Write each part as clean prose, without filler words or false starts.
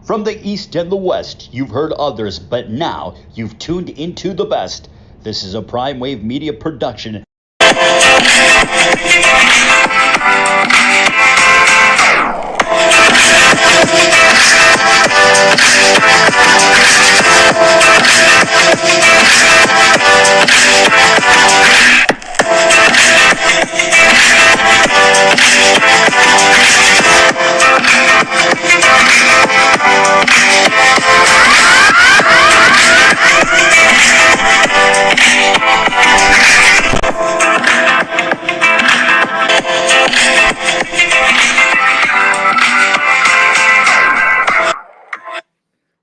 From the East and the West, you've heard others, but now you've tuned into the best. This is a Prime Wave Media production.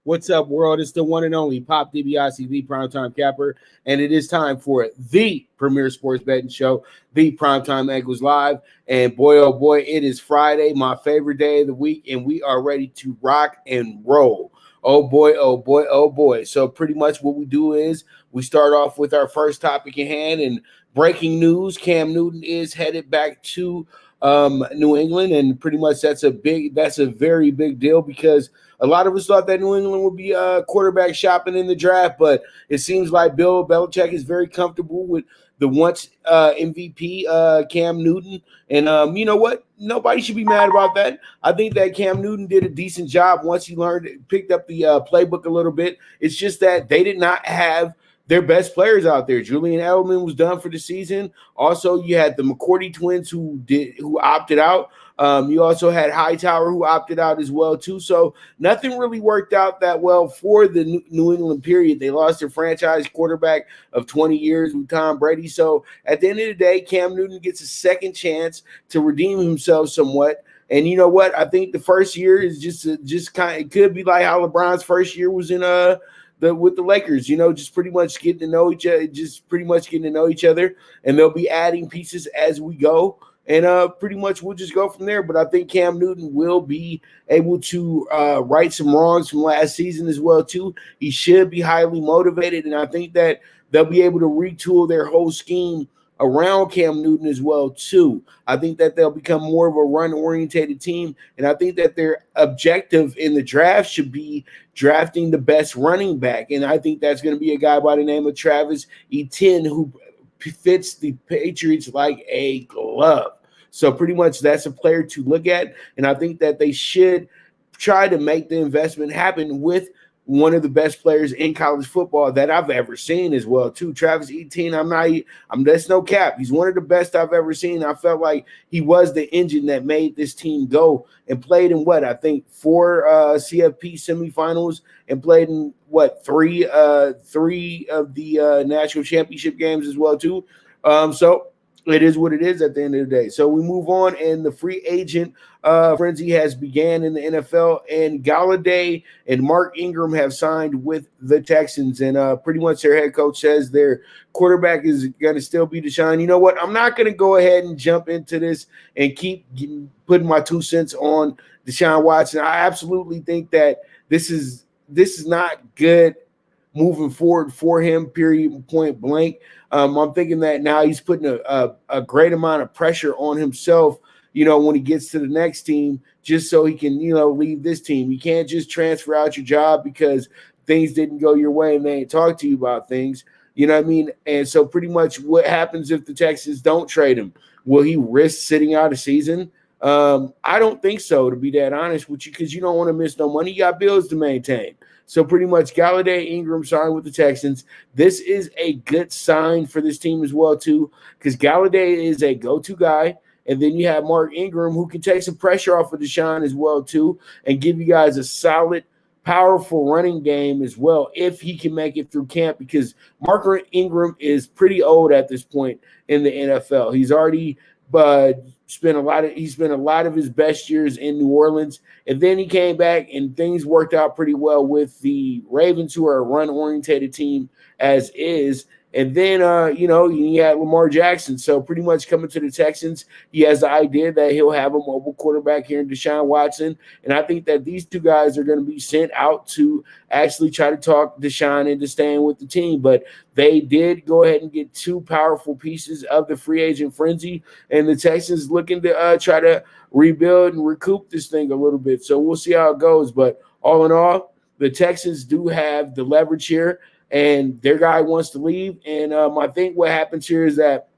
What's up, world? It's the one and only Pop DBICV Primetime Capper, and it is time for the premier sports betting show, the PrimeTimeAngles Live. And boy, oh boy, it is Friday, my favorite day of the week, and we are ready to rock and roll. Oh boy, oh boy, oh boy. So pretty much what we do is we start off with our first topic in hand, and breaking news: Cam Newton is headed back to New England, and pretty much that's a very big deal because a lot of us thought that New England would be quarterback shopping in the draft, but it seems like Bill Belichick is very comfortable with the once MVP Cam Newton. And you know what? Nobody should be mad about that. I think that Cam Newton did a decent job once he picked up the playbook a little bit. It's just that they did not have their best players out there. Julian Edelman was done for the season. Also, you had the McCourty twins who opted out. You also had Hightower who opted out as well too. So nothing really worked out that well for the New England period. They lost their franchise quarterback of 20 years with Tom Brady. So at the end of the day, Cam Newton gets a second chance to redeem himself somewhat. And you know what? I think the first year is just kind of, it could be like how LeBron's first year was in with the Lakers, you know, just pretty much getting to know each other, and they'll be adding pieces as we go. And pretty much we'll just go from there. But I think Cam Newton will be able to right some wrongs from last season as well, too. He should be highly motivated, and I think that they'll be able to retool their whole scheme around Cam Newton as well, too. I think that they'll become more of a run-orientated team, and I think that their objective in the draft should be drafting the best running back. And I think that's going to be a guy by the name of Travis Etienne, who fits the Patriots like a glove. So pretty much that's a player to look at, and I think that they should try to make the investment happen with one of the best players in college football that I've ever seen as well, too. Travis Etienne, that's no cap. He's one of the best I've ever seen. I felt like he was the engine that made this team go, and played in 4 CFP semifinals, and played in three of the national championship games as well, too. So it is what it is at the end of the day. So we move on, and the free agent frenzy has began in the NFL, and Galladay and Mark Ingram have signed with the Texans, and pretty much their head coach says their quarterback is going to still be DeShaun. You know what? I'm not going to go ahead and jump into this and keep putting my 2 cents on Deshaun Watson. I absolutely think that this is not good moving forward for him, period, point blank. I'm thinking that now he's putting a great amount of pressure on himself, you know, when he gets to the next team, just so he can, you know, leave this team. You can't just transfer out your job because things didn't go your way and they ain't talk to you about things. You know what I mean? And so pretty much what happens if the Texans don't trade him? Will he risk sitting out a season? I don't think so, to be that honest with you, because you don't want to miss no money. You got bills to maintain. So pretty much Galladay Ingram signed with the Texans. This is a good sign for this team as well, too, because Galladay is a go-to guy. And then you have Mark Ingram, who can take some pressure off of DeShaun as well, too, and give you guys a solid, powerful running game as well if he can make it through camp, because Mark Ingram is pretty old at this point in the NFL. He's already spent a lot of his best years in New Orleans, and then he came back and things worked out pretty well with the Ravens, who are a run-orientated team as is. And then, you had Lamar Jackson. So pretty much coming to the Texans, he has the idea that he'll have a mobile quarterback here in Deshaun Watson. And I think that these two guys are going to be sent out to actually try to talk Deshaun into staying with the team. But they did go ahead and get two powerful pieces of the free agent frenzy. And the Texans looking to try to rebuild and recoup this thing a little bit. So we'll see how it goes. But all in all, the Texans do have the leverage here, and their guy wants to leave. And I think what happens here is that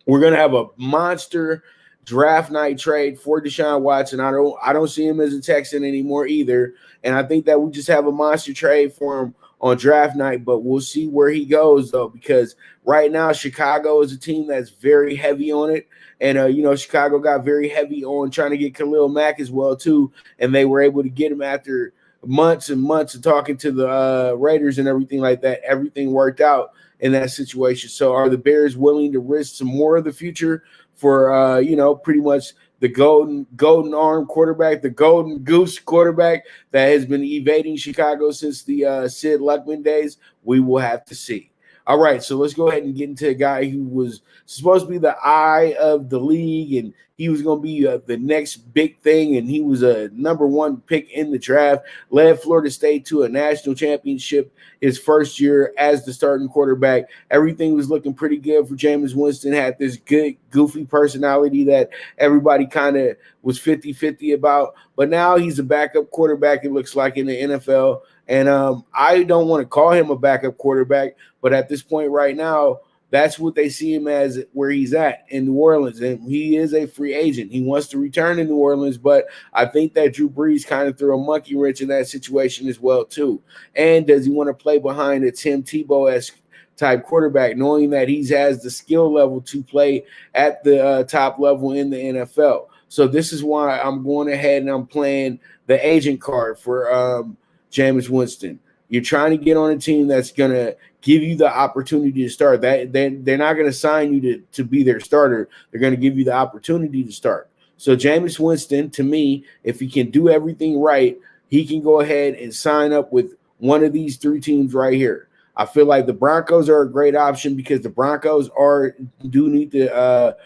we're going to have a monster draft night trade for DeShaun Watson. I don't see him as a Texan anymore either. And I think that we just have a monster trade for him on draft night, but we'll see where he goes, though, because right now Chicago is a team that's very heavy on it. And, Chicago got very heavy on trying to get Khalil Mack as well, too. And they were able to get him after months and months of talking to the Raiders and everything like that. Everything worked out in that situation. So are the Bears willing to risk some more of the future for, pretty much the golden arm quarterback, the golden goose quarterback that has been evading Chicago since the Sid Luckman days? We will have to see. All right, so let's go ahead and get into a guy who was supposed to be the eye of the league, and he was going to be the next big thing, and he was a number one pick in the draft, led Florida State to a national championship his first year as the starting quarterback. Everything was looking pretty good for Jameis Winston, had this good, goofy personality that everybody kind of was 50-50 about, but now he's a backup quarterback, it looks like, in the NFL. And I don't want to call him a backup quarterback, but at this point right now, that's what they see him as, where he's at in New Orleans. And he is a free agent. He wants to return to New Orleans, but I think that Drew Brees kind of threw a monkey wrench in that situation as well, too. And does he want to play behind a Tim Tebow-esque type quarterback, knowing that he has the skill level to play at the top level in the NFL? So this is why I'm going ahead and I'm playing the agent card for Jameis Winston. You're trying to get on a team that's going to give you the opportunity to start. That they're not going to sign you to be their starter. They're going to give you the opportunity to start. So Jameis Winston, to me, if he can do everything right, he can go ahead and sign up with one of these three teams right here. I feel like the Broncos are a great option because the Broncos do need to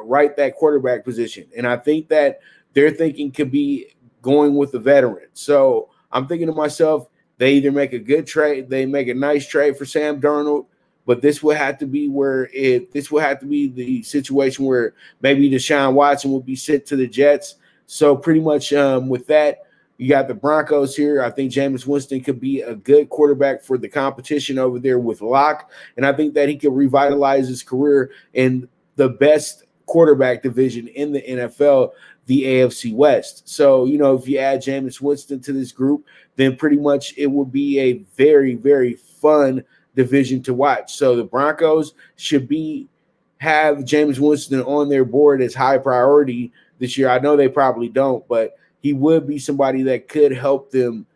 right that quarterback position. And I think that their thinking could be going with the veteran. So I'm thinking to myself, they either make a good trade, they make a nice trade for Sam Darnold, but this would have to be the situation where maybe Deshaun Watson will be sent to the Jets. So pretty much with that, you got the Broncos here. I think Jameis Winston could be a good quarterback for the competition over there with Locke, and I think that he could revitalize his career in the best quarterback division in the NFL, the AFC West. So, if you add Jameis Winston to this group, then pretty much it will be a very, very fun division to watch. So the Broncos should have Jameis Winston on their board as high priority this year. I know they probably don't, but he would be somebody that could help them,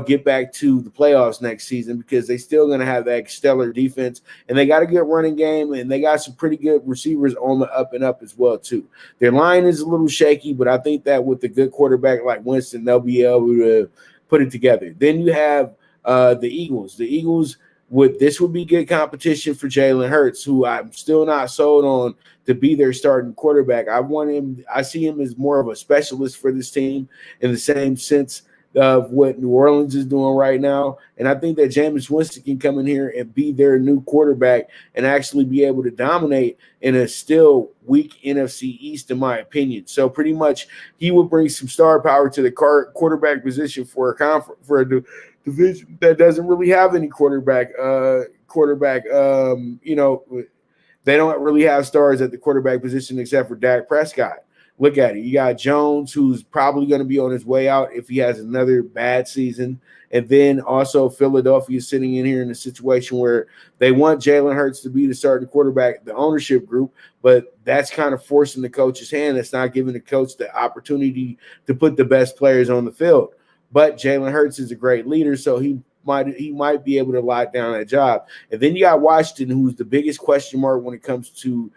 get back to the playoffs next season because they still going to have that stellar defense, and they got a good running game, and they got some pretty good receivers on the up and up as well too. Their line is a little shaky, but I think that with a good quarterback like Winston, they'll be able to put it together. Then you have the Eagles. The Eagles would be good competition for Jalen Hurts, who I'm still not sold on to be their starting quarterback. I see him as more of a specialist for this team in the same sense of what New Orleans is doing right now. And I think that Jameis Winston can come in here and be their new quarterback and actually be able to dominate in a still weak NFC East, in my opinion. So pretty much he would bring some star power to the quarterback position for a division that doesn't really have any quarterback. They don't really have stars at the quarterback position except for Dak Prescott. Look at it. You got Jones, who's probably going to be on his way out if he has another bad season. And then also Philadelphia sitting in here in a situation where they want Jalen Hurts to be the starting quarterback, the ownership group, but that's kind of forcing the coach's hand. That's not giving the coach the opportunity to put the best players on the field. But Jalen Hurts is a great leader, so he might be able to lock down that job. And then you got Washington, who's the biggest question mark when it comes to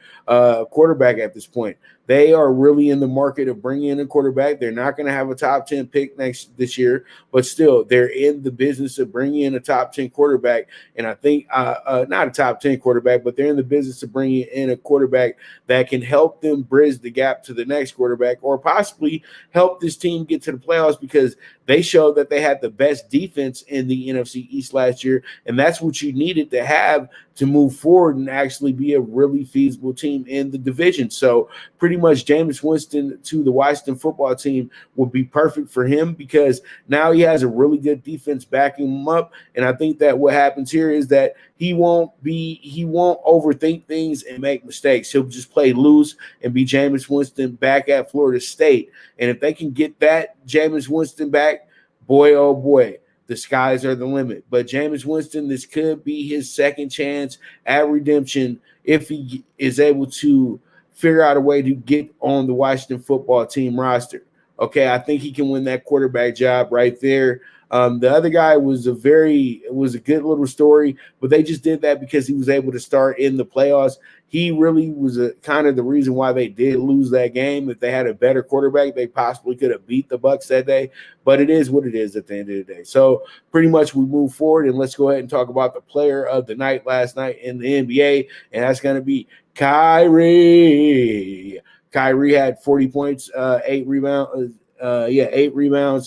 quarterback at this point. They are really in the market of bringing in a quarterback. They're not going to have a top 10 pick this year, but still, they're in the business of bringing in a top 10 quarterback. And I think not a top 10 quarterback, but they're in the business of bringing in a quarterback that can help them bridge the gap to the next quarterback or possibly help this team get to the playoffs because they showed that they had the best defense in the NFC East last year. And that's what you needed to have to move forward and actually be a really feasible team in the division. So pretty much Jameis Winston to the Washington football team would be perfect for him because now he has a really good defense backing him up. And I think that what happens here is that he won't overthink things and make mistakes. He'll just play loose and be Jameis Winston back at Florida State. And if they can get that Jameis Winston back, boy, oh boy, the skies are the limit. But Jameis Winston, this could be his second chance at redemption if he is able to figure out a way to get on the Washington football team roster. Okay, I think he can win that quarterback job right there. The other guy was a good little story, but they just did that because he was able to start in the playoffs. He really was kind of the reason why they did lose that game. If they had a better quarterback, they possibly could have beat the Bucs that day. But it is what it is at the end of the day. So pretty much we move forward, and let's go ahead and talk about the player of the night last night in the NBA, and that's going to be Kyrie. Kyrie had 40 points, 8 rebounds,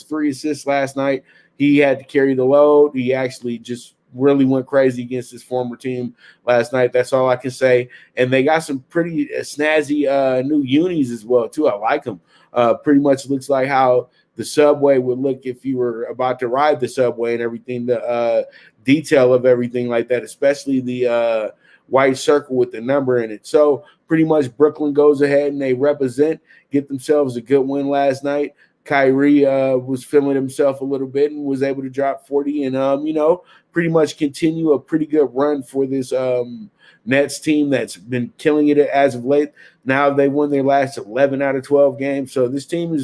3 assists last night. He had to carry the load. He actually just really went crazy against his former team last night. That's all I can say. And they got some pretty snazzy new unis as well, too. I like them. Pretty much looks like how the subway would look if you were about to ride the subway and everything, the detail of everything like that, especially the white circle with the number in it. So pretty much Brooklyn goes ahead and they get themselves a good win last night. Kyrie was feeling himself a little bit and was able to drop 40 and, pretty much continue a pretty good run for this Nets team that's been killing it as of late. Now they won their last 11 out of 12 games. So this team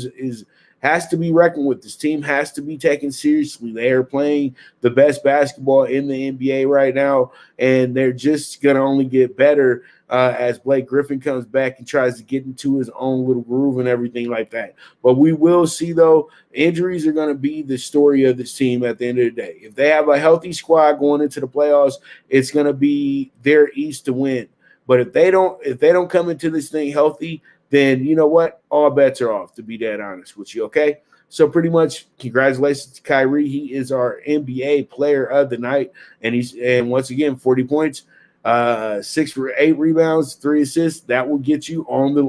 has to be reckoned with. This team has to be taken seriously. They are playing the best basketball in the NBA right now, and they're just going to only get better as Blake Griffin comes back and tries to get into his own little groove and everything like that. But we will see, though, injuries are going to be the story of this team at the end of the day. If they have a healthy squad going into the playoffs, it's going to be their East to win. But if they don't come into this thing healthy, then you know what? All bets are off, to be that honest with you, okay? So pretty much congratulations to Kyrie. He is our NBA player of the night, and once again, 40 points, 6 for 8 rebounds, 3 assists. That will get you on the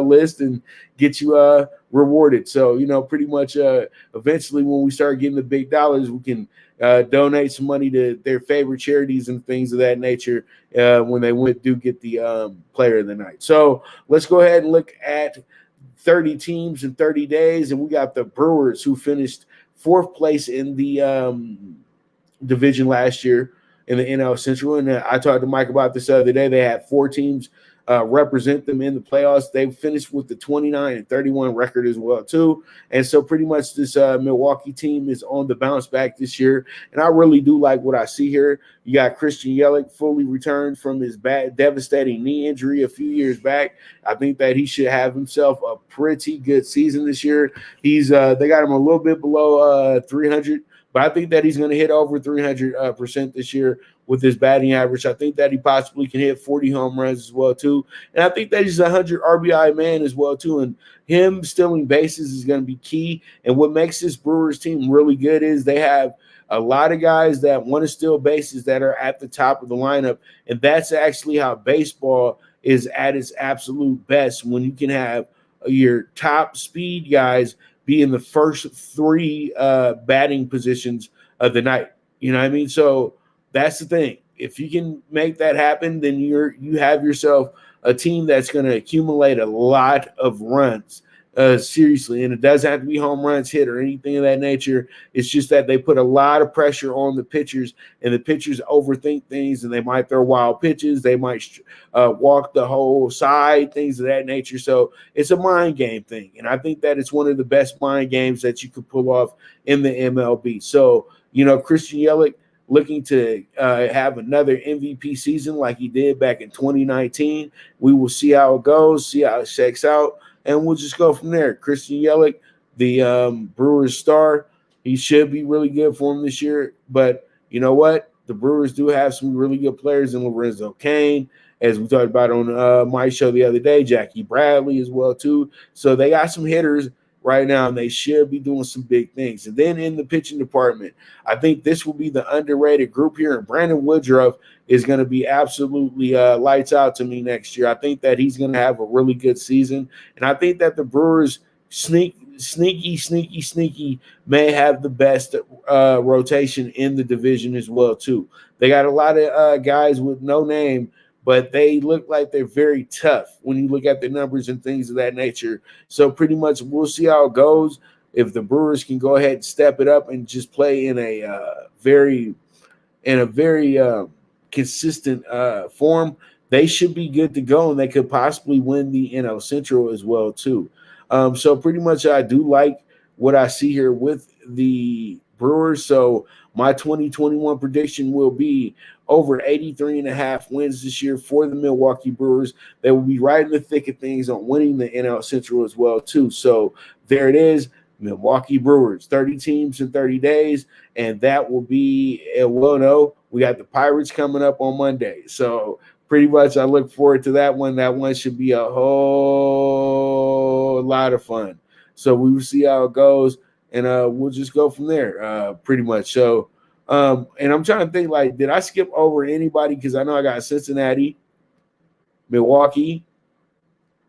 list and get you rewarded. So pretty much eventually when we start getting the big dollars, we can donate some money to their favorite charities and things of that nature when they do get the player of the night. So let's go ahead and look at 30 teams in 30 days, and we got the Brewers who finished 4th place in the division last year in the NL Central. And I talked to Mike about this the other day. They had 4 teams represent them in the playoffs. They finished with the 29-31 record as well, too. And so pretty much this Milwaukee team is on the bounce back this year. And I really do like what I see here. You got Christian Yelich fully returned from his devastating knee injury a few years back. I think that he should have himself a pretty good season this year. They got him a little bit below 300. But I think that he's going to hit over 300% this year with his batting average. I think that he possibly can hit 40 home runs as well, too. And I think that he's a 100 RBI man as well, too. And him stealing bases is going to be key. And what makes this Brewers team really good is they have a lot of guys that want to steal bases that are at the top of the lineup. And that's actually how baseball is at its absolute best, when you can have your top speed guys be in the first 3 batting positions of the night. You know what I mean? So that's the thing. If you can make that happen, then you have yourself a team that's going to accumulate a lot of runs. Seriously, and it doesn't have to be home runs hit or anything of that nature. It's just that they put a lot of pressure on the pitchers, and the pitchers overthink things, and they might throw wild pitches. They might walk the whole side, things of that nature. So it's a mind game thing, and I think that it's one of the best mind games that you could pull off in the MLB. So, Christian Yelich looking to have another MVP season like he did back in 2019. We will see how it goes, see how it shakes out. And we'll just go from there. Christian Yelich, the Brewers star, he should be really good for him this year. But you know what? The Brewers do have some really good players in Lorenzo Cain, as we talked about on my show the other day, Jackie Bradley as well, too. So they got some hitters right now, and they should be doing some big things. And then in the pitching department, I think this will be the underrated group here. And Brandon Woodruff is going to be absolutely lights out to me next year. I think that he's going to have a really good season. And I think that the Brewers sneaky may have the best rotation in the division as well, too. They got a lot of guys with no name, but they look like they're very tough when you look at the numbers and things of that nature. So pretty much we'll see how it goes. If the Brewers can go ahead and step it up and just play in a very consistent form, they should be good to go, and they could possibly win the NL Central as well too. So pretty much I do like what I see here with the Brewers. So my 2021 prediction will be over 83.5 wins this year for the Milwaukee Brewers. They will be right in the thick of things on winning the NL Central as well too. So there it is, Milwaukee Brewers, 30 teams in 30 days, and that will be we got the Pirates coming up on Monday. So pretty much I look forward to that one. That one should be a whole lot of fun. So we will see how it goes, and we'll just go from there pretty much. So, and I'm trying to think, like, did I skip over anybody? Because I know I got Cincinnati, Milwaukee.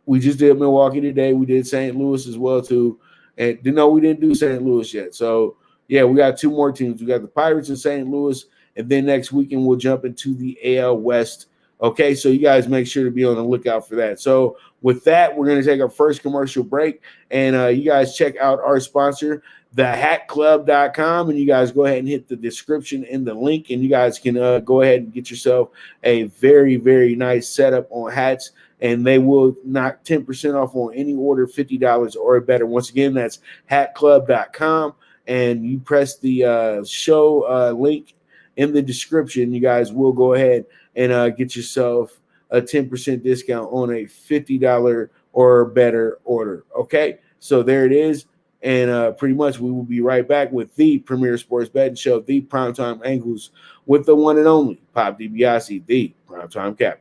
We just did Milwaukee today. We did St. Louis as well, too. And no, we didn't do St. Louis yet. So, yeah, we got two more teams. We got the Pirates and St. Louis, and then next weekend we'll jump into the AL West. Okay, so you guys make sure to be on the lookout for that. So with that, we're going to take our first commercial break, and you guys check out our sponsor, thehatclub.com, and you guys go ahead and hit the description and the link, and you guys can go ahead and get yourself a very, very nice setup on hats, and they will knock 10% off on any order $50 or better. Once again, that's hatclub.com, and you press the show link in the description. You guys will go ahead and get yourself a 10% discount on a $50 or better order. Okay, so there it is. And pretty much we will be right back with the premier sports betting show, the Primetime Angles, with the one and only Pop DiBiase, the Primetime Capper.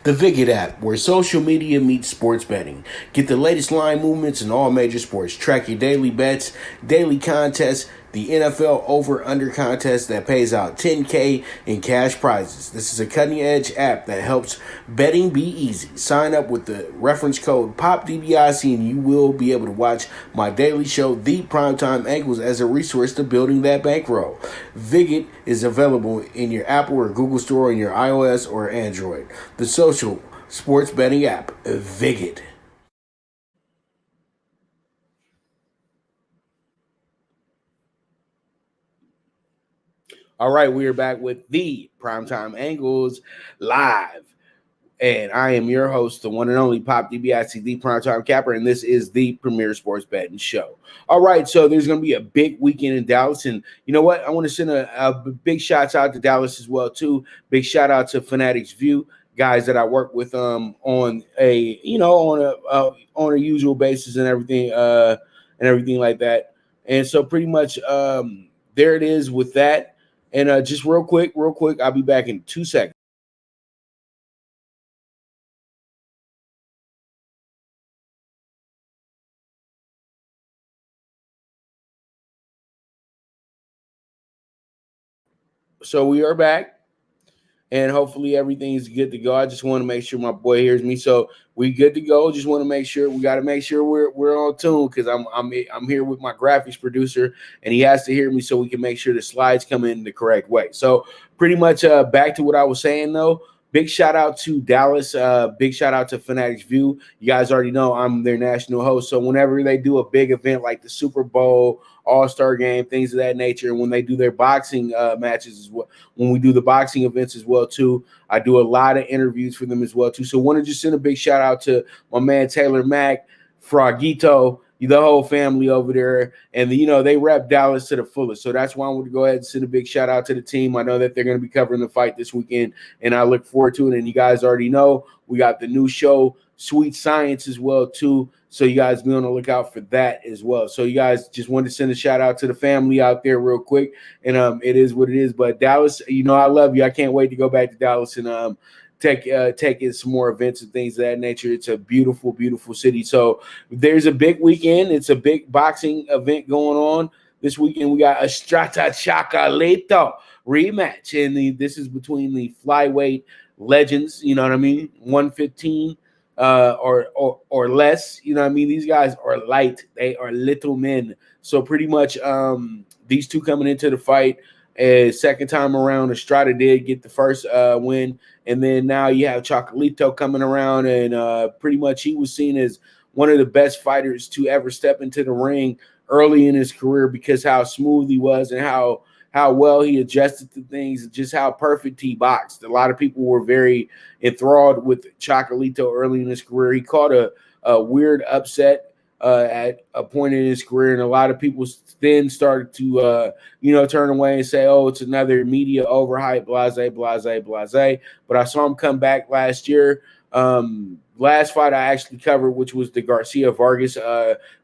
The Viget app, where social media meets sports betting. Get the latest line movements in all major sports. Track your daily bets, daily contests, the NFL over-under contest that pays out $10K in cash prizes. This is a cutting-edge app that helps betting be easy. Sign up with the reference code POPDBIC and you will be able to watch my daily show, The Primetime Angles, as a resource to building that bankroll. Viget is available in your Apple or Google Store on your iOS or Android. The social sports betting app, Viget. All right, we are back with the Primetime Angles live. And I am your host, the one and only Pop DiBiase, the Primetime Capper, and this is the premier sports betting show. All right, so there's going to be a big weekend in Dallas, and you know what? I want to send a big shout out to Dallas as well, too. Big shout out to Fanatics View, guys that I work with on a usual basis and everything like that. And so pretty much there it is with that. And just real quick, I'll be back in 2 seconds. So we are back, and hopefully everything's good to go. I just want to make sure my boy hears me. So we good to go. Just want to make sure we're on tune, because I'm here with my graphics producer, and he has to hear me so we can make sure the slides come in the correct way. So pretty much back to what I was saying though. Big shout out to Dallas. Big shout out to Fanatics View. You guys already know I'm their national host. So whenever they do a big event like the Super Bowl, All-Star game, things of that nature, and when they do their boxing matches as well, when we do the boxing events as well too, I do a lot of interviews for them as well too. So want to just send a big shout out to my man Taylor Mack, Frogito, the whole family over there, and they rep Dallas to the fullest. So that's why I want to go ahead and send a big shout out to the team. I know that they're going to be covering the fight this weekend, and I look forward to it. And you guys already know we got the new show, Sweet Science, as well too. So you guys be on the lookout for that as well. So you guys just wanted to send a shout out to the family out there real quick, and it is what it is. But Dallas, I love you. I can't wait to go back to Dallas and take in some more events and things of that nature. It's a beautiful, beautiful city. So there's a big weekend. It's a big boxing event going on this weekend. We got Estrada Chocolito rematch, and this is between the flyweight legends. You know what I mean? 115 or less. You know what I mean? These guys are light. They are little men. So pretty much these two coming into the fight. Second time around, Estrada did get the first win, and then now you have Chocolito coming around, and pretty much he was seen as one of the best fighters to ever step into the ring early in his career because how smooth he was and how well he adjusted to things, and just how perfect he boxed. A lot of people were very enthralled with Chocolito early in his career. He caught a weird upset at a point in his career, and a lot of people then started to turn away and say, oh, it's another media overhype, blase. But I saw him come back last year. Last fight I actually covered, which was the Garcia Vargas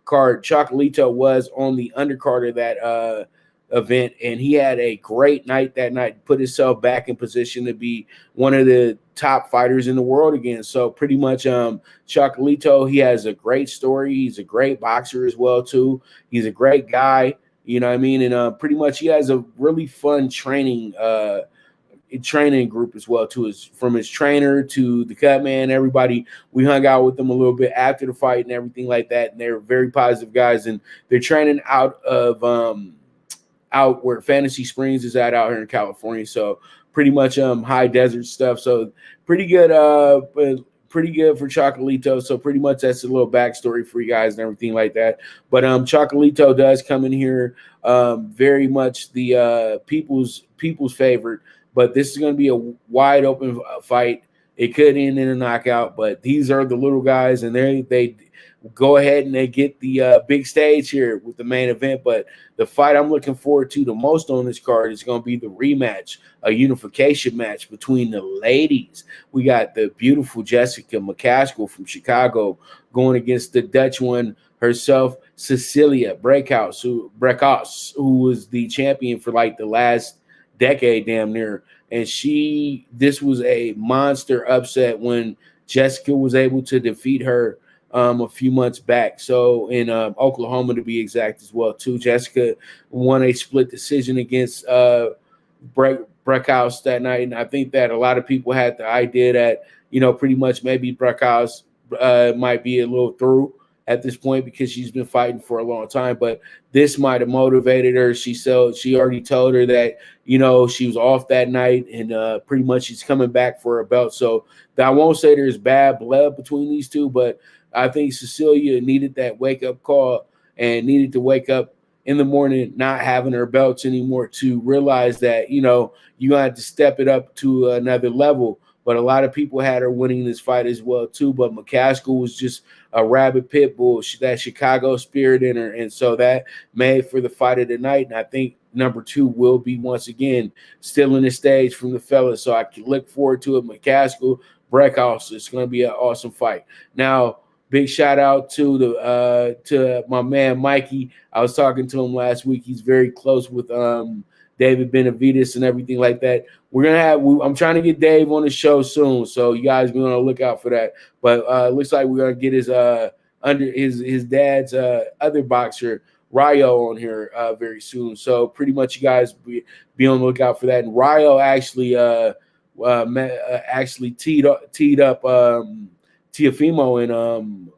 card. Chocolito was on the undercard of that event, and he had a great night that night, put himself back in position to be one of the top fighters in the world again. So pretty much Chocolito, he has a great story. He's a great boxer as well too. He's a great guy, you know what I mean? And pretty much he has a really fun training group as well too. From his trainer to the cut man, everybody, we hung out with them a little bit after the fight and everything like that, and they're very positive guys, and they're training out of out where Fantasy Springs is at out here in California. So pretty much high desert stuff. So pretty good for Chocolito. So pretty much that's a little backstory for you guys and everything like that. But Chocolito does come in here very much the people's favorite. But this is going to be a wide open fight. It could end in a knockout, but these are the little guys, and they go ahead and they get the big stage here with the main event. But the fight I'm looking forward to the most on this card is going to be the rematch, a unification match between the ladies. We got the beautiful Jessica McCaskill from Chicago going against the Dutch one herself, Cecilia Breakhaus, who was the champion for like the last decade damn near. And this was a monster upset when Jessica was able to defeat her a few months back. So in Oklahoma, to be exact as well too. Jessica won a split decision against Breakhaus that night. And I think that a lot of people had the idea that, pretty much maybe Breakhaus might be a little through at this point because she's been fighting for a long time, but this might have motivated her. She already told her that, she was off that night, and pretty much she's coming back for a belt. So I won't say there's bad blood between these two, but I think Cecilia needed that wake-up call and needed to wake up in the morning not having her belts anymore to realize that, you have to step it up to another level. But a lot of people had her winning this fight as well, too. But McCaskill was just a rabid pit bull, that Chicago spirit in her. And so that made for the fight of the night. And I think number 2 will be, once again, still in the stage from the fellas. So I can look forward to it. McCaskill, Breakhaus. It's going to be an awesome fight. Now, big shout out to my man Mikey. I was talking to him last week. He's very close with David Benavidez and everything like that. I'm trying to get Dave on the show soon, so you guys be on the lookout for that. But it looks like we're gonna get his dad's other boxer Ryo on here very soon. So pretty much you guys be on the lookout for that. And Ryo actually teed up Teofimo and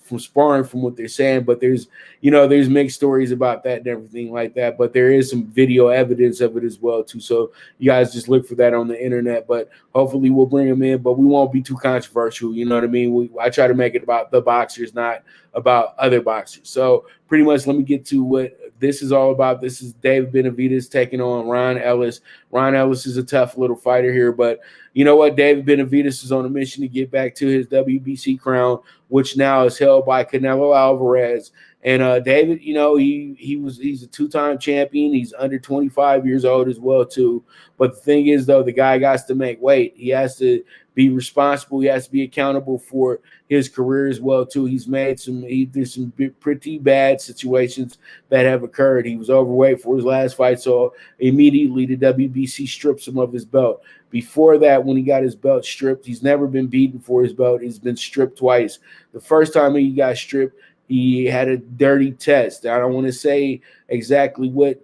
from sparring, from what they're saying, but there's mixed stories about that and everything like that, but there is some video evidence of it as well too, so you guys just look for that on the internet. But hopefully we'll bring them in, but we won't be too controversial, you know what I mean? I try to make it about the boxers, not about other boxers. So pretty much let me get to what this is all about. This is David Benavidez taking on Ronald Ellis. Ron Ellis is a tough little fighter here, but you know what? David Benavidez is on a mission to get back to his WBC crown, which now is held by Canelo Alvarez. And David, you know, he's a two-time champion. He's under 25 years old as well, too. But the thing is, though, the guy has to make weight. He has to be responsible. He has to be accountable for his career as well, too. There's some pretty bad situations that have occurred. He was overweight for his last fight, so immediately the WBC strips him of his belt. Before that, when he got his belt stripped, he's never been beaten for his belt. He's been stripped twice. The first time he got stripped, he had a dirty test. I don't want to say exactly what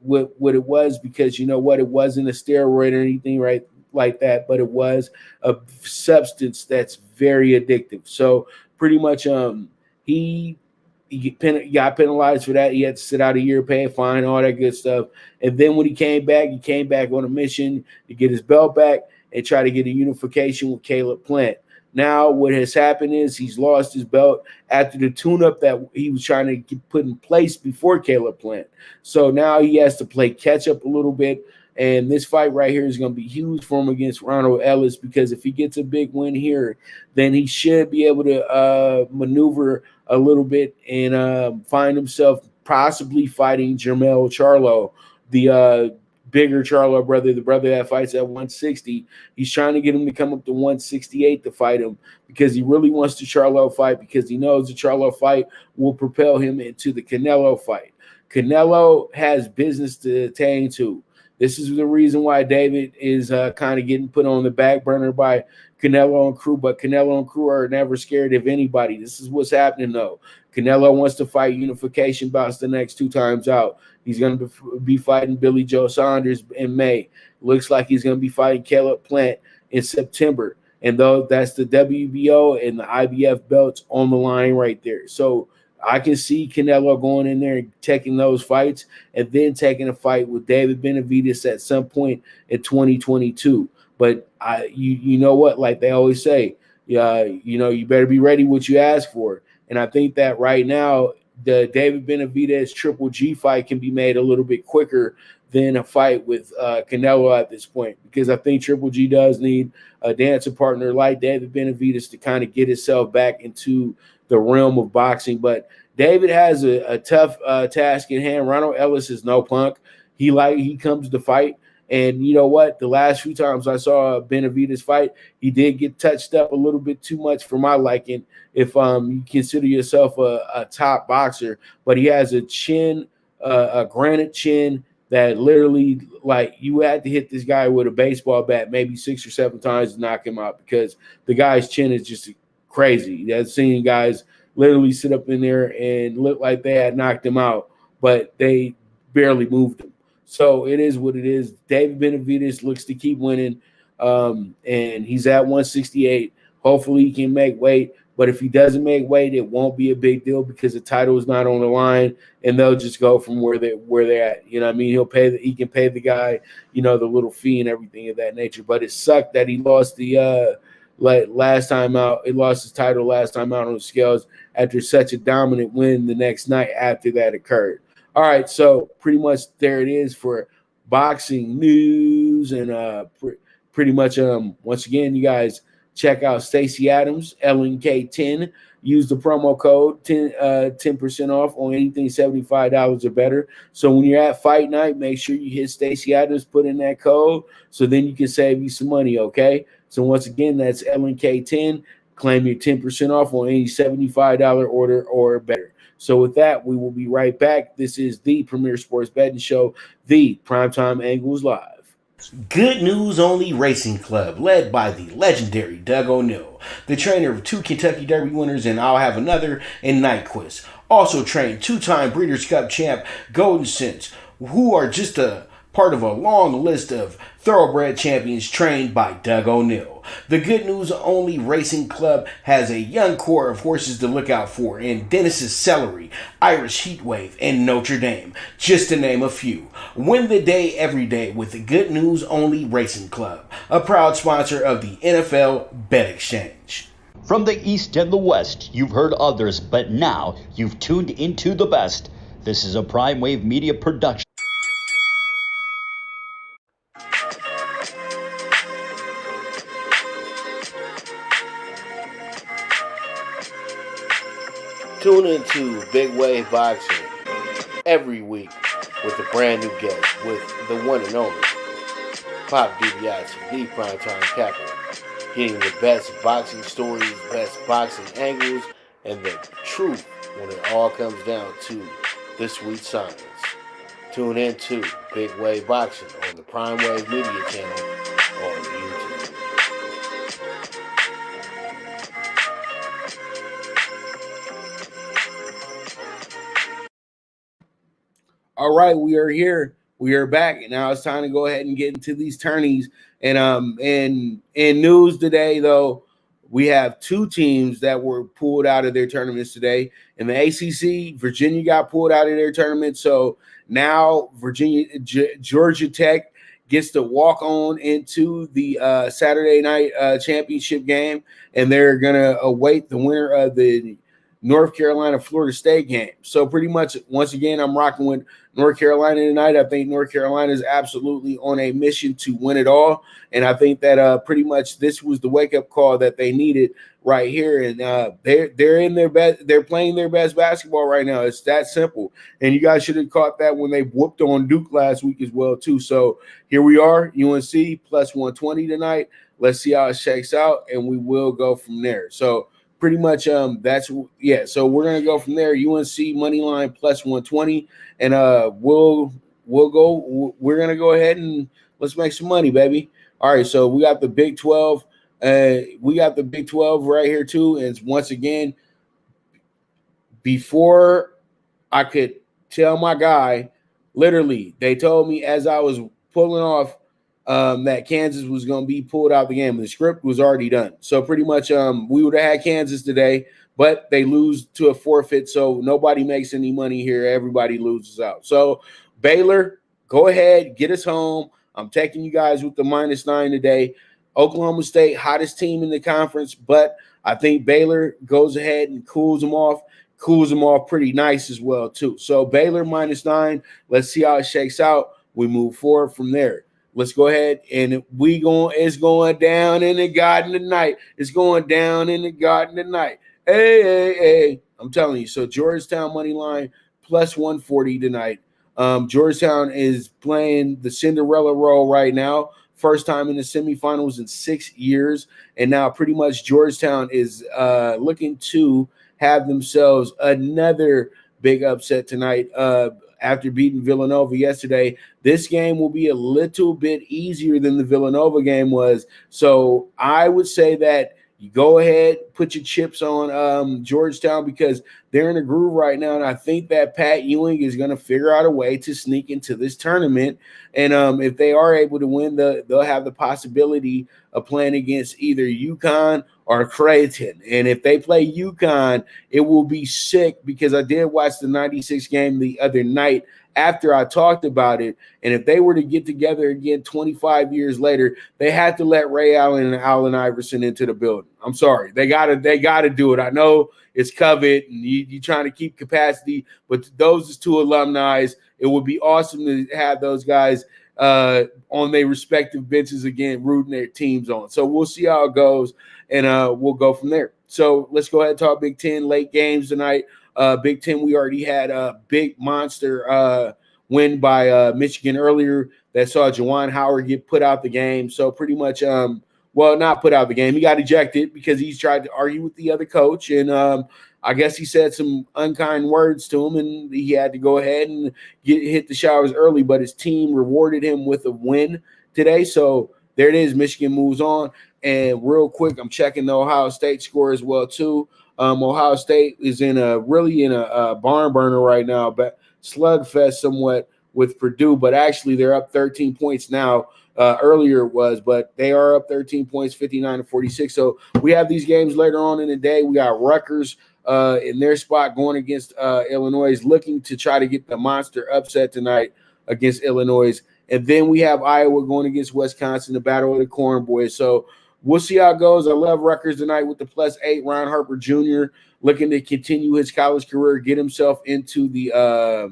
it was because you know what? It wasn't a steroid or anything right like that, but it was a substance that's very addictive. So pretty much he got penalized for that. He had to sit out a year, pay a fine, all that good stuff. And then when he came back on a mission to get his belt back and try to get a unification with Caleb Plant. Now what has happened is he's lost his belt after the tune-up that he was trying to get put in place before Caleb Plant. So now he has to play catch-up a little bit, and this fight right here is going to be huge for him against Ronald Ellis because if he gets a big win here, then he should be able to maneuver a little bit and find himself possibly fighting Jermell Charlo, the bigger Charlo brother, the brother that fights at 160. He's trying to get him to come up to 168 to fight him because he really wants the Charlo fight because he knows the Charlo fight will propel him into the Canelo fight. Canelo has business to attend to. This is the reason why David is kind of getting put on the back burner by Canelo and crew, but Canelo and crew are never scared of anybody. This is what's happening, though. Canelo wants to fight unification bouts the next 2 times out. He's going to be fighting Billy Joe Saunders in May. Looks like he's going to be fighting Caleb Plant in September. And though that's the WBO and the IBF belts on the line right there. So I can see Canelo going in there and taking those fights and then taking a fight with David Benavidez at some point in 2022. But you know what? Like they always say, you better be ready what you ask for. And I think that right now, the David Benavidez Triple G fight can be made a little bit quicker than a fight with Canelo at this point because I think Triple G does need a dancing partner like David Benavidez to kind of get himself back into the realm of boxing. But David has a tough task in hand. Ronald Ellis is no punk. He comes to fight. And you know what? The last few times I saw Benavidez fight, he did get touched up a little bit too much for my liking if you consider yourself a top boxer. But he has a chin, a granite chin that literally, like, you had to hit this guy with a baseball bat maybe 6 or 7 times to knock him out because the guy's chin is just crazy. I've seen guys literally sit up in there and look like they had knocked him out, but they barely moved him. So it is what it is. David Benavidez looks to keep winning, and he's at 168. Hopefully he can make weight, but if he doesn't make weight, it won't be a big deal because the title is not on the line, and they'll just go from where they're at. You know what I mean? He can pay the guy, the little fee and everything of that nature. But it sucked that he lost the last time out. He lost his title last time out on the scales after such a dominant win the next night after that occurred. All right, so pretty much there it is for boxing news, and pretty much once again, you guys check out Stacey Adams LNK10. Use the promo code 10% off on anything $75 or better. So when you're at fight night, make sure you hit Stacey Adams, put in that code, so then you can save you some money. Okay, so once again, that's LNK10. Claim your 10% off on any $75 order or better. So with that, we will be right back. This is the Premier Sports Betting Show, the Primetime Angles Live. Good News Only Racing Club, led by the legendary Doug O'Neill, the trainer of 2 Kentucky Derby winners, and I'll have another in Nyquist. Also trained 2-time Breeders' Cup champ Golden Sense, who are just a part of a long list of thoroughbred champions trained by Doug O'Neill. The Good News Only Racing Club has a young core of horses to look out for in Dennis's Celery, Irish Heatwave, and Notre Dame, just to name a few. Win the day every day with the Good News Only Racing Club, a proud sponsor of the NFL Bet Exchange. From the East and the West, you've heard others, but now you've tuned into the best. This is a Prime Wave Media production. Tune into Big Wave Boxing every week with a brand new guest with the one and only Pop DiBiase, the Primetime Capper, getting the best boxing stories, best boxing angles, and the truth when it all comes down to the sweet science. Tune in to Big Wave Boxing on the Prime Wave Media channel on YouTube. All right, we are here. We are back. And now it's time to go ahead and get into these tourneys. And in news today, though, we have two teams that were pulled out of their tournaments today. In the ACC, Virginia got pulled out of their tournament. So now Georgia Tech gets to walk on into the Saturday night championship game, and they're going to await the winner of the North Carolina-Florida State game. So pretty much, once again, I'm rocking with North Carolina tonight. I think North Carolina is absolutely on a mission to win it all, and I think that pretty much this was the wake-up call that they needed right here. And they're in their best. They're playing their best basketball right now. It's that simple. And you guys should have caught that when they whooped on Duke last week as well too. So here we are, UNC plus 120 tonight. Let's see how it shakes out, and we will go from there. So pretty much so we're gonna go from there. UNC money line plus 120, and we're gonna go ahead and let's make some money, baby. All right, so we got the Big 12. We got the Big 12 right here too. And once again, before I could tell my guy, literally, they told me as I was pulling off that Kansas was going to be pulled out of the game. The script was already done. So pretty much we would have had Kansas today, but they lose to a forfeit, so nobody makes any money here. Everybody loses out. So Baylor, go ahead, get us home. I'm taking you guys with the -9 today. Oklahoma State, hottest team in the conference, but I think Baylor goes ahead and cools them off pretty nice as well too. So Baylor -9. Let's see how it shakes out. We move forward from there. Let's go ahead and it's going down in the garden tonight. It's going down in the garden tonight. Hey. I'm telling you. So Georgetown money line plus 140 tonight. Georgetown is playing the Cinderella role right now. First time in the semifinals in 6 years. And now pretty much Georgetown is looking to have themselves another big upset tonight. After beating Villanova yesterday, this game will be a little bit easier than the Villanova game was. So I would say that you go ahead, put your chips on Georgetown because they're in a groove right now. And I think that Pat Ewing is going to figure out a way to sneak into this tournament. And if they are able to win, they'll have the possibility of playing against either UConn or Creighton. And if they play UConn, it will be sick because I did watch the 96 game the other night after I talked about it. And if they were to get together again 25 years later, they had to let Ray Allen and Allen Iverson into the building. I'm sorry. They gotta do it. I know it's covet and you're trying to keep capacity, but those is two alumni. It would be awesome to have those guys on their respective benches again, rooting their teams on. So we'll see how it goes, and we'll go from there. So let's go ahead and talk Big Ten late games tonight. Big Ten, we already had a big monster win by Michigan earlier that saw Juwan Howard get put out the game. So pretty much, not put out the game. He got ejected because he's tried to argue with the other coach, and I guess he said some unkind words to him, and he had to go ahead and hit the showers early. But his team rewarded him with a win today. So there it is. Michigan moves on. And real quick, I'm checking the Ohio State score as well too. Ohio State is in a barn burner right now, but slugfest somewhat with Purdue. But actually, they're up 13 points now. Earlier it was, but they are up 13 points, 59-46. So we have these games later on in the day. We got Rutgers in their spot going against Illinois, looking to try to get the monster upset tonight against Illinois. And then we have Iowa going against Wisconsin, the Battle of the Corn Boys. So we'll see how it goes. I love Rutgers tonight with the +8. Ron Harper Jr. looking to continue his college career, get himself into the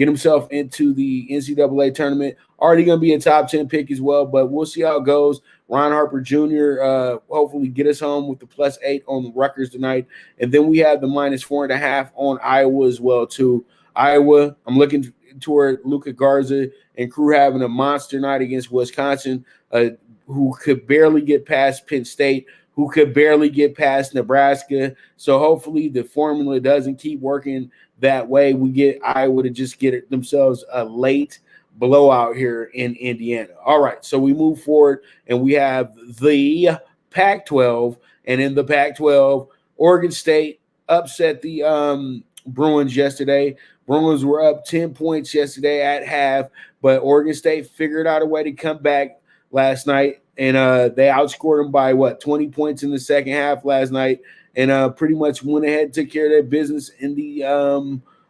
get himself into the NCAA tournament. Already going to be a top 10 pick as well, but we'll see how it goes. Ron Harper Jr. Hopefully get us home with the +8 on the Rutgers tonight. And then we have the -4.5 on Iowa as well, too. Iowa, I'm looking toward Luka Garza and crew having a monster night against Wisconsin, who could barely get past Penn State, who could barely get past Nebraska. So hopefully the formula doesn't keep working that way. We get Iowa to just get themselves a late blowout here in Indiana. All right, so we move forward and we have the Pac-12, and in the Pac-12, Oregon State upset the Bruins yesterday. Bruins were up 10 points yesterday at half, but Oregon State figured out a way to come back last night, and they outscored them by 20 points in the second half last night, and pretty much went ahead, took care of their business in the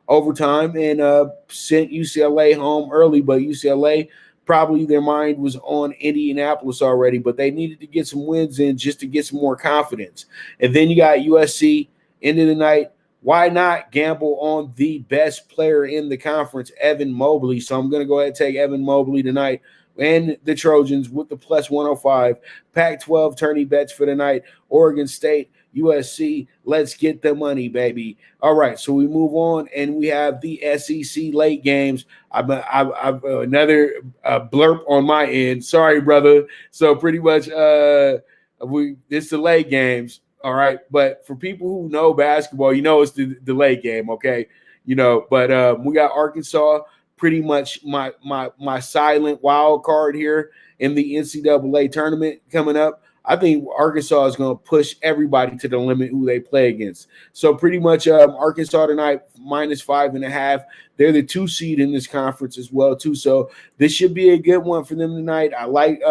overtime, and sent UCLA home early. But UCLA, probably their mind was on Indianapolis already, but they needed to get some wins in just to get some more confidence. And then you got USC, end of the night. Why not gamble on the best player in the conference, Evan Mobley? So I'm going to go ahead and take Evan Mobley tonight and the Trojans with the +105. Pac-12 tourney bets for the night. Oregon State, USC, let's get the money, baby. All right, so we move on, and we have the SEC late games. I've another blurb on my end. Sorry, brother. So pretty much it's the late games. All right, but for people who know basketball, it's the late game, okay? But we got Arkansas, pretty much my silent wild card here in the NCAA tournament coming up. I think Arkansas is going to push everybody to the limit who they play against. So pretty much Arkansas tonight, -5.5. They're the 2 seed in this conference as well, too. So this should be a good one for them tonight. I like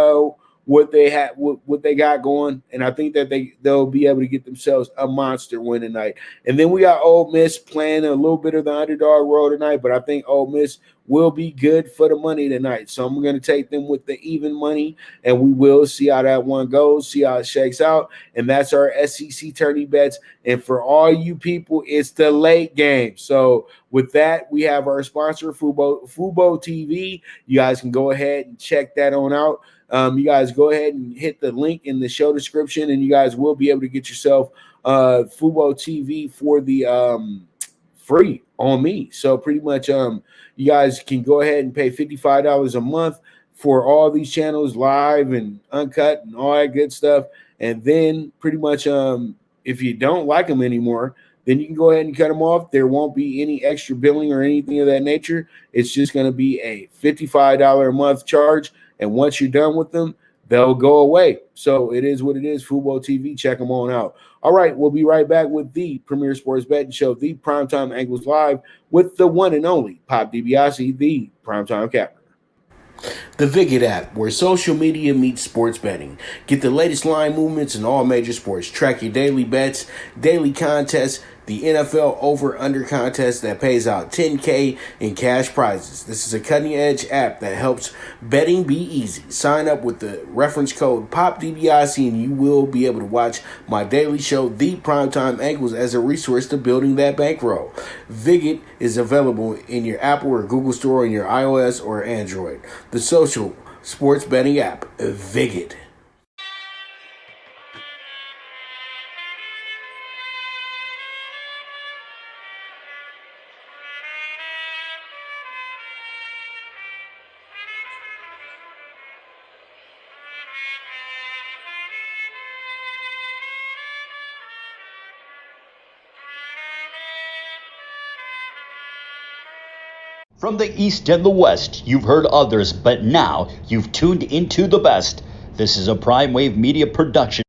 what they got going, and I think that they'll be able to get themselves a monster win tonight. And then we got Ole Miss playing a little bit of the underdog role tonight, but I think Ole Miss will be good for the money tonight. So I'm going to take them with the even money, and we will see how that one goes, see how it shakes out. And that's our SEC Tourney bets. And for all you people, it's the late game. So with that, we have our sponsor, Fubo TV. You guys can go ahead and check that on out. You guys go ahead and hit the link in the show description, and you guys will be able to get yourself Fubo TV for the free on me. So pretty much you guys can go ahead and pay $55 a month for all these channels, live and uncut and all that good stuff. And then pretty much if you don't like them anymore, then you can go ahead and cut them off. There won't be any extra billing or anything of that nature. It's just going to be a $55 a month charge. And once you're done with them, they'll go away. So it is what it is. Fubo TV, check them on out. All right, we'll be right back with the Premier Sports Betting Show, the Primetime Angles Live, with the one and only Pop DiBiase, the Primetime Capper. The Viget app, where social media meets sports betting. Get the latest line movements in all major sports. Track your daily bets, daily contests, the NFL over-under contest that pays out $10K in cash prizes. This is a cutting-edge app that helps betting be easy. Sign up with the reference code POPDBIC and you will be able to watch my daily show, The Primetime Angles, as a resource to building that bankroll. Viget is available in your Apple or Google Store on your iOS or Android. The social sports betting app, Viget. From the East and the West, you've heard others, but now you've tuned into the best. This is a Prime Wave Media production.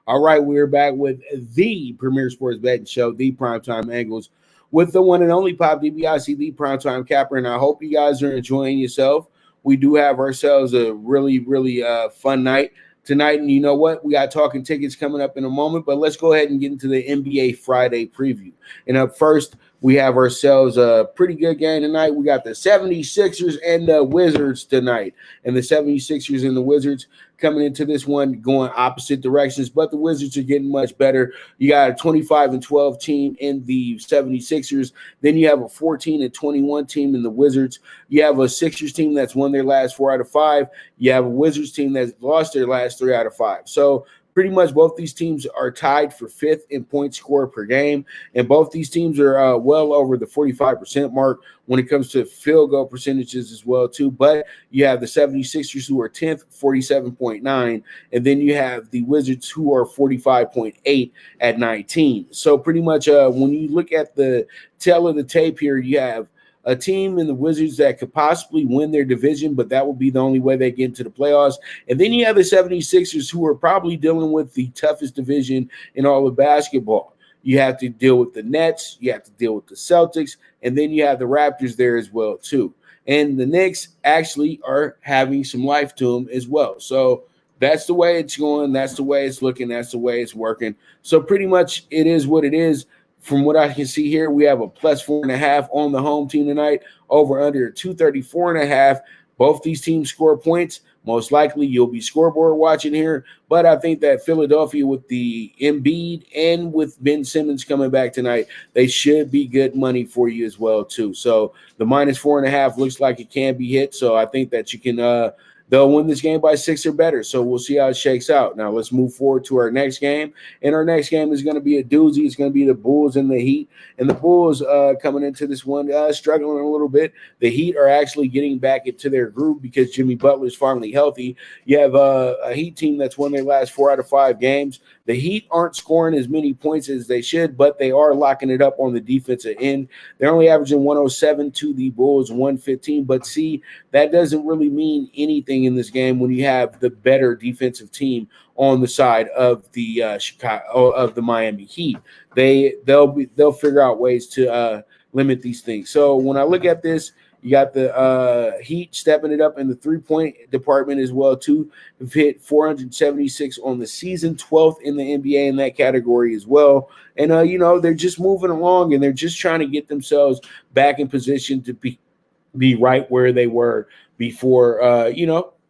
All right, we're back with the premier sports betting show, the Primetime Angles, with the one and only Pop DiBiase, the Primetime Capper, and I hope you guys are enjoying yourself. We do have ourselves a really, really fun night tonight, and you know what? We got Talkin Tickets coming up in a moment, but let's go ahead and get into the NBA Friday preview. And up first, we have ourselves a pretty good game tonight. We got the 76ers and the Wizards tonight, and the 76ers and the Wizards coming into this one going opposite directions, but the Wizards are getting much better. You got a 25-12 team in the 76ers. Then you have a 14-21 team in the Wizards. You have a Sixers team that's won their last 4 out of 5. You have a Wizards team that's lost their last 3 out of 5. So pretty much both these teams are tied for 5th in points scored per game, and both these teams are well over the 45% mark when it comes to field goal percentages as well, too. But you have the 76ers who are 10th, 47.9, and then you have the Wizards who are 45.8 at 19. So pretty much when you look at the tail of the tape here, you have a team in the Wizards that could possibly win their division, but that will be the only way they get into the playoffs. And then you have the 76ers who are probably dealing with the toughest division in all of basketball. You have to deal with the Nets, you have to deal with the Celtics, and then you have the Raptors there as well too. And the Knicks actually are having some life to them as well. So that's the way it's going. That's the way it's looking. That's the way it's working. So pretty much it is what it is. From what I can see here, we have a plus 4.5 on the home team tonight, over under 234.5. Both these teams score points. Most likely you'll be scoreboard watching here, but I think that Philadelphia with the Embiid and with Ben Simmons coming back tonight, they should be good money for you as well too. So the minus 4.5 looks like it can be hit. So I think that you can they'll win this game by 6 or better. So we'll see how it shakes out. Now let's move forward to our next game. And our next game is going to be a doozy. It's going to be the Bulls and the Heat. And the Bulls coming into this one struggling a little bit. The Heat are actually getting back into their groove because Jimmy Butler is finally healthy. You have a Heat team that's won their last 4 out of 5 games. The Heat aren't scoring as many points as they should, but they are locking it up on the defensive end. They're only averaging 107 to the Bulls 115. But see, that doesn't really mean anything in this game when you have the better defensive team on the side of the Miami Heat. They'll figure out ways to limit these things. So when I look at this, you got the Heat stepping it up in the 3-point department as well too. They've hit 476 on the season, 12th in the NBA in that category as well. And they're just moving along and they're just trying to get themselves back in position to be right where they were before,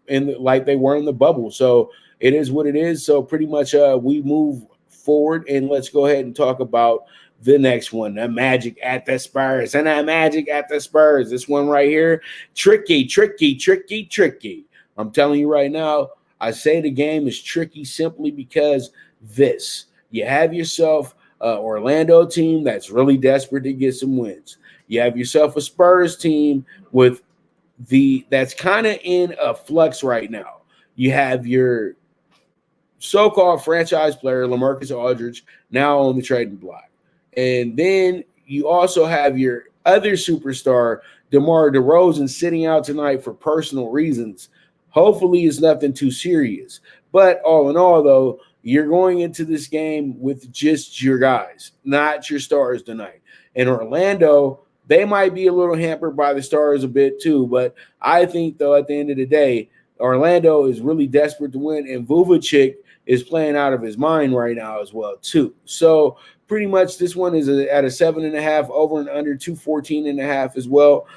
like they were in the bubble. So it is what it is. So pretty much we move forward and let's go ahead and talk about the next one, the Magic at the Spurs. And that Magic at the Spurs, this one right here, tricky. I'm telling you right now, I say the game is tricky simply because you have yourself an Orlando team that's really desperate to get some wins. You have yourself a Spurs team that's kind of in a flux right now. You have your so-called franchise player, LaMarcus Aldridge, now on the trading block. And then you also have your other superstar, DeMar DeRozan, sitting out tonight for personal reasons. Hopefully it's nothing too serious. But all in all, though, you're going into this game with just your guys, not your stars tonight. And Orlando, they might be a little hampered by the stars a bit too. But I think, though, at the end of the day, Orlando is really desperate to win. And Vucevic is playing out of his mind right now as well too. So pretty much this one is at a 7.5, over and under 214.5 as well.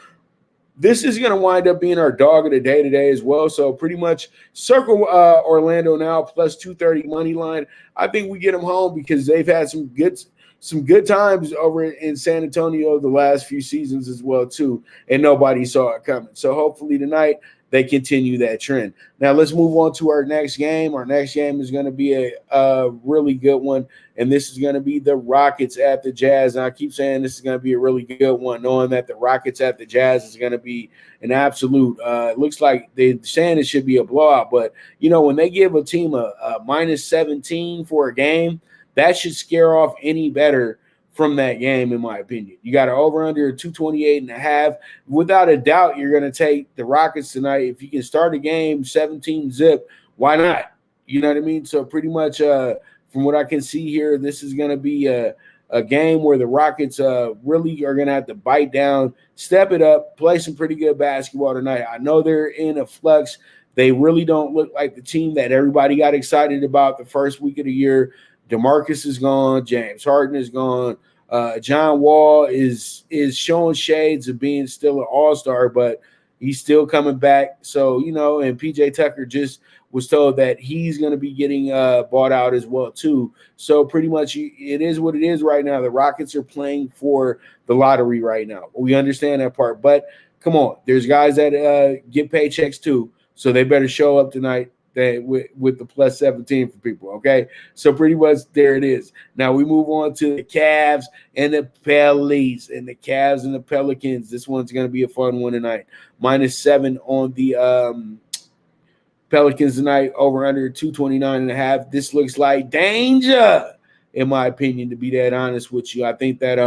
This is going to wind up being our dog of the day today as well. So pretty much circle Orlando now plus 230 money line. I think we get them home because they've had some good times over in San Antonio the last few seasons as well too, and nobody saw it coming. So hopefully tonight they continue that trend. Now let's move on to our next game. Our next game is going to be a really good one, and this is going to be the Rockets at the Jazz. And I keep saying this is going to be a really good one, knowing that the Rockets at the Jazz is going to be an absolute it looks like they're saying it should be a blowout, but when they give a team a minus 17 for a game, that should scare off any better from that game, in my opinion. You got an over-under 228.5. Without a doubt, you're going to take the Rockets tonight. If you can start a game 17 zip, why not? You know what I mean? So pretty much from what I can see here, this is going to be a game where the Rockets really are going to have to bite down, step it up, play some pretty good basketball tonight. I know they're in a flux. They really don't look like the team that everybody got excited about the first week of the year. DeMarcus is gone. James Harden is gone. John Wall is showing shades of being still an all-star, but he's still coming back. So, and PJ Tucker just was told that he's going to be getting bought out as well, too. So pretty much it is what it is right now. The Rockets are playing for the lottery right now. We understand that part. But come on, there's guys that get paychecks, too. So they better show up tonight with the plus 17 for people, okay? So pretty much there it is. Now we move on to the Cavs and the Pelicans and the Cavs and the Pelicans. This one's going to be a fun one tonight. -7 on the Pelicans tonight, over under 229.5. This looks like danger, in my opinion, to be that honest with you. I think that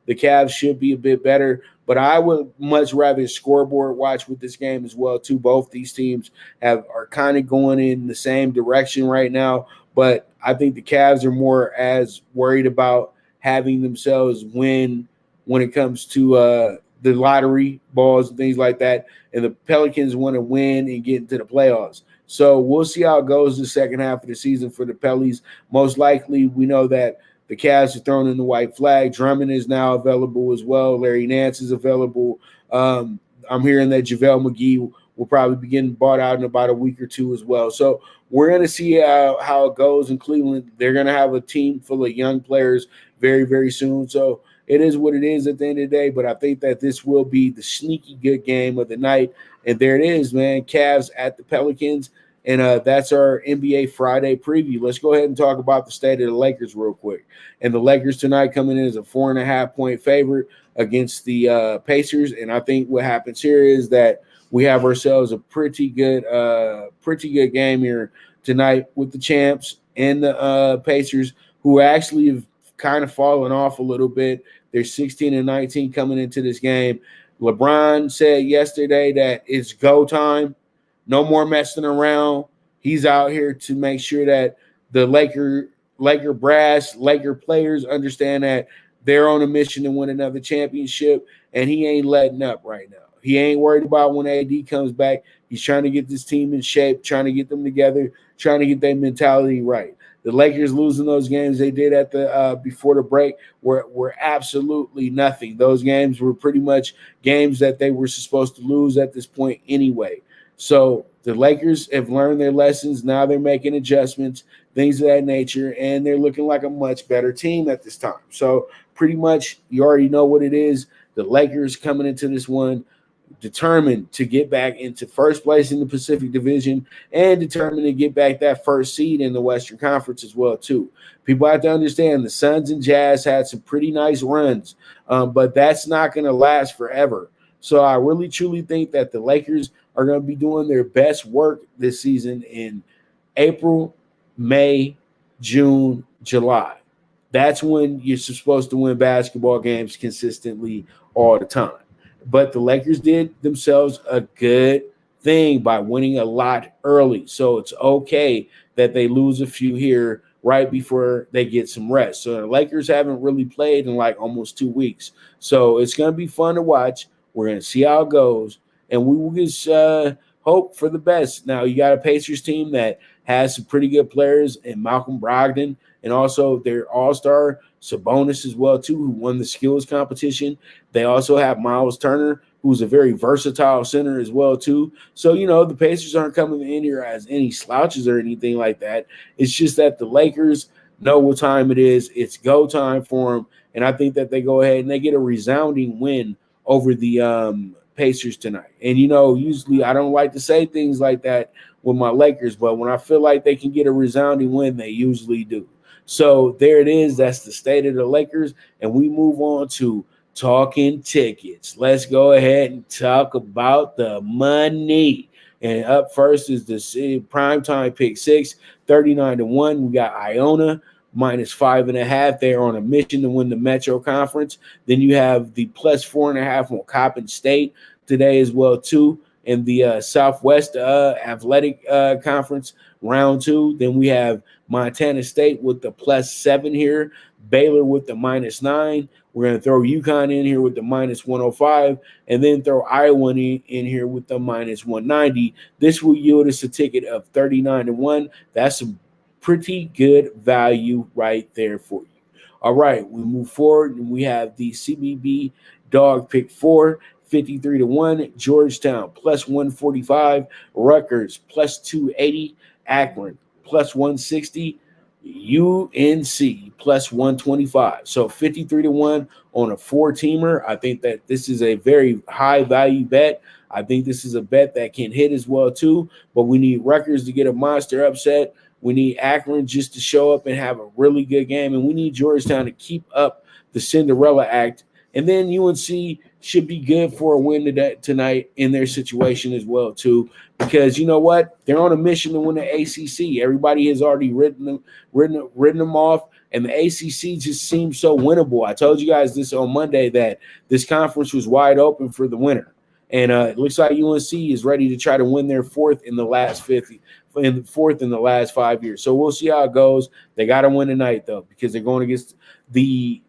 the Cavs should be a bit better, but I would much rather scoreboard watch with this game as well, too. Both these teams are kind of going in the same direction right now, but I think the Cavs are more as worried about having themselves win when it comes to the lottery balls and things like that, and the Pelicans want to win and get into the playoffs. So we'll see how it goes the second half of the season for the Pellies. Most likely, we know that the Cavs are throwing in the white flag. Drummond is now available as well. Larry Nance is available. I'm hearing that JaVale McGee will probably be getting bought out in about a week or two as well. So we're going to see how it goes in Cleveland. They're going to have a team full of young players very, very soon. So it is what it is at the end of the day, but I think that this will be the sneaky good game of the night. And there it is, man. Cavs at the Pelicans. And that's our NBA Friday preview. Let's go ahead and talk about the state of the Lakers real quick. And the Lakers tonight coming in as a 4.5-point favorite against the Pacers. And I think what happens here is that we have ourselves a pretty good game here tonight with the champs and the Pacers, who actually have kind of fallen off a little bit. They're 16-19 coming into this game. LeBron said yesterday that it's go time. No more messing around. He's out here to make sure that the Laker brass, Laker players understand that they're on a mission to win another championship, and he ain't letting up right now. He ain't worried about when AD comes back. He's trying to get this team in shape, trying to get them together, trying to get their mentality right. The Lakers losing those games they did at the before the break were absolutely nothing. Those games were pretty much games that they were supposed to lose at this point anyway. So the Lakers have learned their lessons. Now they're making adjustments, things of that nature, and they're looking like a much better team at this time. So pretty much you already know what it is. The Lakers coming into this one determined to get back into first place in the Pacific Division and determined to get back that first seed in the Western Conference as well, too. People have to understand the Suns and Jazz had some pretty nice runs, but that's not going to last forever. So I really, truly think that the Lakers are going to be doing their best work this season in April, May, June, July. That's when you're supposed to win basketball games consistently all the time. But the Lakers did themselves a good thing by winning a lot early. So it's okay that they lose a few here right before they get some rest. So the Lakers haven't really played in like almost 2 weeks. So it's going to be fun to watch. We're going to see how it goes. And we will just hope for the best. Now, you got a Pacers team that has some pretty good players in Malcolm Brogdon and also their all-star Sabonis as well, too, who won the skills competition. They also have Miles Turner, who's a very versatile center as well, too. So, the Pacers aren't coming in here as any slouches or anything like that. It's just that the Lakers know what time it is. It's go time for them. And I think that they go ahead and they get a resounding win over the Pacers tonight. And, usually I don't like to say things like that with my Lakers, but when I feel like they can get a resounding win, they usually do. So there it is. That's the state of the Lakers. And we move on to Talkin Tickets. Let's go ahead and talk about the money. And up first is the primetime pick 6, 39-1. We got Iona -5.5. They're on a mission to win the Metro Conference. Then you have the +4.5 on Coppin State today as well, too. in the Southwest Athletic Conference, round 2. Then we have Montana State with the +7 here, Baylor with the -9. We're going to throw UConn in here with the -105, and then throw Iowa in here with the -190. This will yield us a ticket of 39-1. That's a pretty good value right there for you. All right, we move forward, and we have the CBB Dog Pick 4, 53-1, Georgetown +145, Rutgers +280, Akron +160, UNC +125. So 53-1 on a 4-teamer. I think that this is a very high value bet. I think this is a bet that can hit as well too, but we need Rutgers to get a monster upset. We need Akron just to show up and have a really good game, and we need Georgetown to keep up the Cinderella act. And then UNC should be good for a win tonight in their situation as well too, because you know what? They're on a mission to win the ACC. Everybody has already written them off, and the ACC just seems so winnable. I told you guys this on Monday that this conference was wide open for the winner, and it looks like UNC is ready to try to win their fourth in the last 5 years. So we'll see how it goes. They got to win tonight though, because they're going against the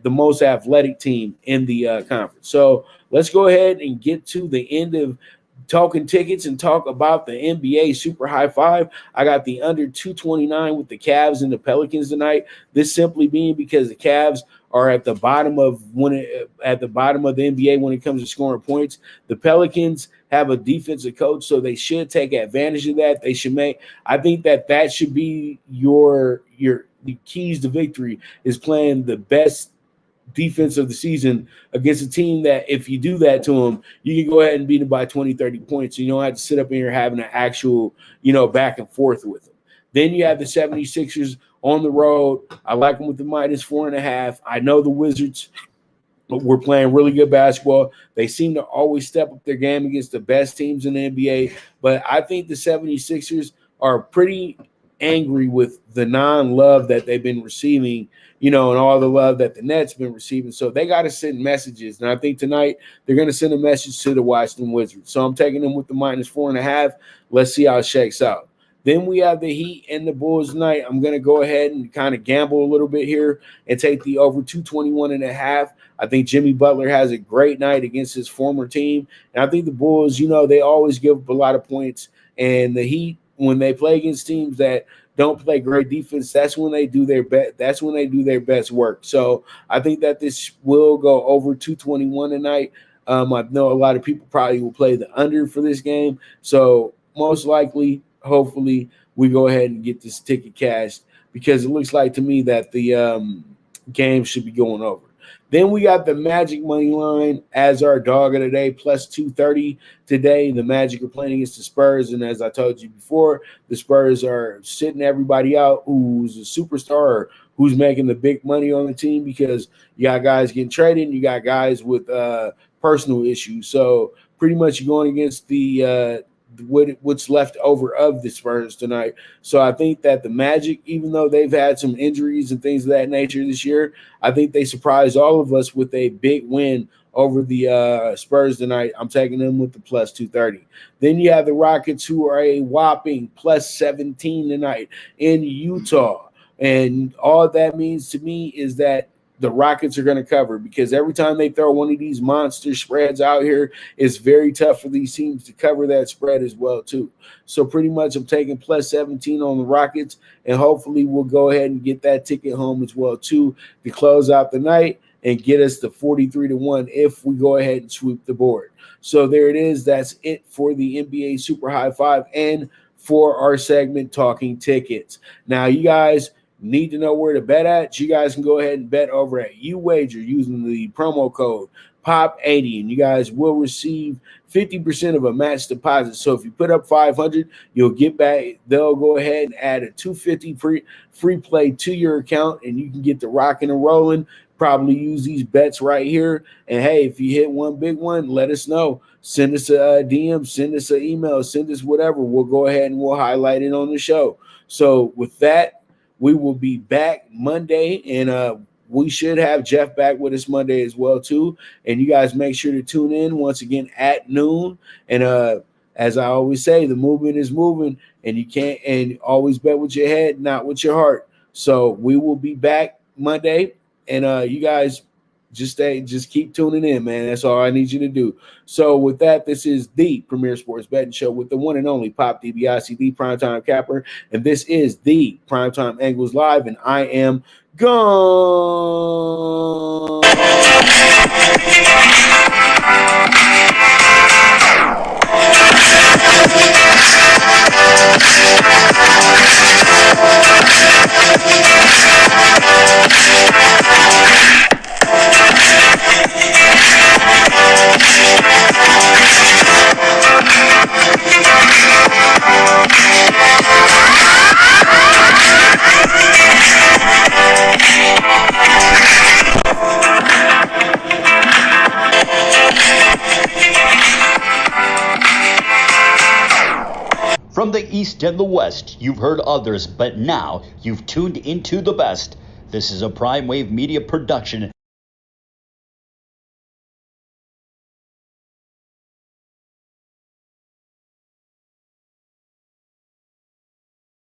most athletic team in the conference. So let's go ahead and get to the end of Talkin Tickets and talk about the NBA Super High Five. I got the under 229 with the Cavs and the Pelicans tonight. This simply being because the Cavs are at the bottom of the NBA when it comes to scoring points. The Pelicans have a defensive coach, so they should take advantage of that. I think that should be your keys to victory, is playing the best defense of the season against a team that if you do that to them, you can go ahead and beat them by 20, 30 points. So you don't have to sit up in here having an actual, back and forth with them. Then you have the 76ers on the road. I like them with the -4.5. I know the Wizards were playing really good basketball. They seem to always step up their game against the best teams in the NBA. But I think the 76ers are pretty angry with the non-love that they've been receiving, and all the love that the Nets been receiving. So they got to send messages. And I think tonight they're going to send a message to the Washington Wizards. So I'm taking them with the -4.5. Let's see how it shakes out. Then we have the Heat and the Bulls tonight. I'm going to go ahead and kind of gamble a little bit here and take the over 221.5. I think Jimmy Butler has a great night against his former team. And I think the Bulls, they always give up a lot of points. And the Heat, when they play against teams that don't play great defense, that's when they do their best work. So I think that this will go over 221 tonight. I know a lot of people probably will play the under for this game. So most likely, hopefully, we go ahead and get this ticket cashed, because it looks like to me that the game should be going over. Then we got the Magic money line as our dog of the day, +230 today. The Magic are playing against the Spurs, and as I told you before, the Spurs are sitting everybody out who's a superstar or who's making the big money on the team, because you got guys getting traded and you got guys with personal issues. So pretty much you're going against the what's left over of the Spurs tonight. So I think that the Magic, even though they've had some injuries and things of that nature this year, I think they surprised all of us with a big win over the Spurs tonight. I'm taking them with the +230. Then you have the Rockets, who are a whopping +17 tonight in Utah. And all that means to me is that the Rockets are going to cover, because every time they throw one of these monster spreads out here, it's very tough for these teams to cover that spread as well too. So pretty much I'm taking +17 on the Rockets, and hopefully we'll go ahead and get that ticket home as well too to close out the night and get us to 43-1 if we go ahead and sweep the board. So there it is. That's it for the NBA Super High Five and for our segment Talking Tickets. Now you guys need to know where to bet at. You guys can go ahead and bet over at UWager using the promo code POP80, and you guys will receive 50% of a match deposit. So if you put up 500, you'll get back. They'll go ahead and add a 250 free play to your account, and you can get the rocking and rolling. Probably use these bets right here. And hey, if you hit one big one, let us know. Send us a DM, send us an email, send us whatever. We'll go ahead and we'll highlight it on the show. So with that, we will be back Monday, and we should have Jeff back with us Monday as well too. And you guys make sure to tune in once again at noon. And as I always say, the movement is moving, and you can't and always bet with your head, not with your heart. So we will be back Monday, and you guys just keep tuning in, man. That's all I need you to do. So with that, this is the Premier Sports Betting Show with the one and only Pop DBIC, the Primetime Capper, and this is the Primetime Angles Live, and I am gone. From the East and the West, you've heard others, but now you've tuned into the best. This is a Prime Wave Media production